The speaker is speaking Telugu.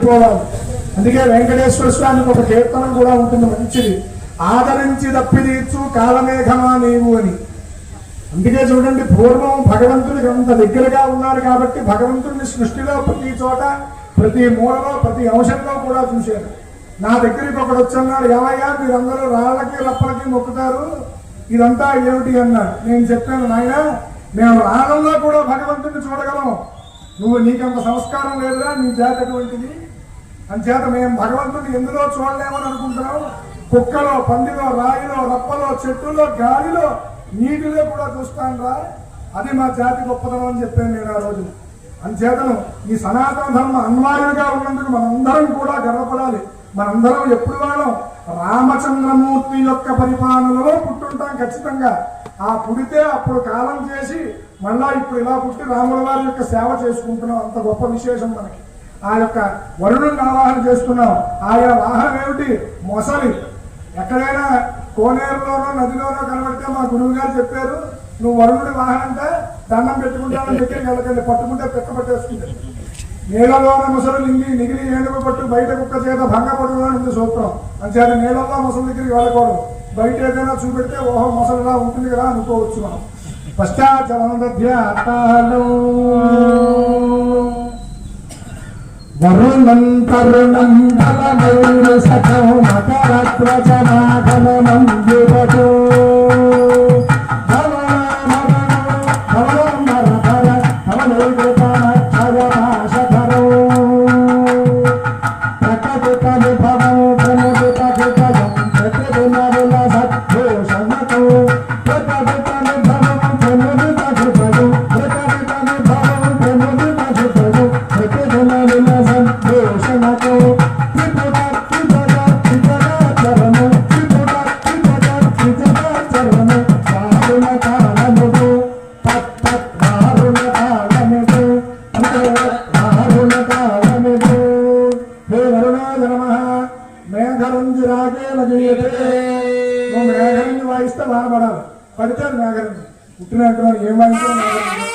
వెళ్ళిపోవాలి. అందుకే వెంకటేశ్వర స్వామికి ఒక కీర్తనం కూడా ఉంటుంది మంచిది, ఆదరించి తప్పిదీర్చు కాలమేఘమా నీవు అని. అందుకే చూడండి, పూర్వం భగవంతుడికి అంత దగ్గరగా ఉన్నారు కాబట్టి భగవంతుడిని సృష్టిలో ప్రతి చోట, ప్రతి మూలలో, ప్రతి అంశంలో కూడా చూశారు. నా దగ్గరికి ఒకడు వచ్చన్నాడు, ఏమయ్యా మీరందరూ రాళ్ళకి రప్పలకి మొక్కుతారు, ఇదంతా ఏమిటి అన్నాడు. నేను చెప్పాను, నాయన మేము రాళ్ళల్లో కూడా భగవంతుడిని చూడగలం, నీకంత సంస్కారం లేదురా, నీ జాతి అటువంటిది, అంచేత మేము భగవంతుడిని ఎందులో చూడలేమని అనుకుంటున్నాం, కుక్కలో, పందిలో, రాయిలో, రప్పలో, చెట్టులో, గాలిలో, నీటిలో కూడా చూస్తాను రా, అది మా జాతి గొప్పదనం అని చెప్పాను నేను ఆ రోజు. అంచేతను ఈ సనాతన ధర్మ అన్వాయులుగా ఉన్నందుకు మనందరం కూడా గర్వపడాలి. మనందరం ఎప్పుడు వాళ్ళం రామచంద్రమూర్తి యొక్క పరిపాలనలో పుట్టుంటాం ఖచ్చితంగా. ఆ పుడితే అప్పుడు కాలం చేసి మళ్ళా ఇప్పుడు ఇలా పుట్టి రాముల వారి యొక్క సేవ చేసుకుంటున్నాం, అంత గొప్ప విశేషం మనకి. ఆ యొక్క వరుణుని ఆవాహన చేస్తున్నాం. ఆయన వాహనం ఏమిటి? మొసలి. ఎక్కడైనా కోనేరులోనో నదిలోనో కనబడితే మా గురువు గారు చెప్పారు, నువ్వు వరుణుడి వాహనం అంటే దండం పెట్టుకుంటానని దగ్గరికి వెళ్ళకండి, పట్టుకుంటే పెక్క పట్టేసుకుంటే. నీళ్ళలోన ముసలు నింగి నిగిలి ఏనుగు పట్టు బయట కుక్క చేత భంగపడుగా ఉంది సూత్రం. అంచేత నీళ్ళల్లో ముసలి దగ్గరికి వెళ్ళకూడదు, బయట ఏదైనా చూపెడితే ఓహో ముసలిలా ఉంటుంది కదా అనుకోవచ్చు మనం. పశ్చాత్తలం వరుణం తరుణం బలమౌన సఖం మకరత్వజనాగమనం యువతో మేఘరంజి వాయిస్తే బాధపడాలి, పడితే మేఘరంజి పుట్టినట్టు ఏం వాయిస్తే మేఘరంజి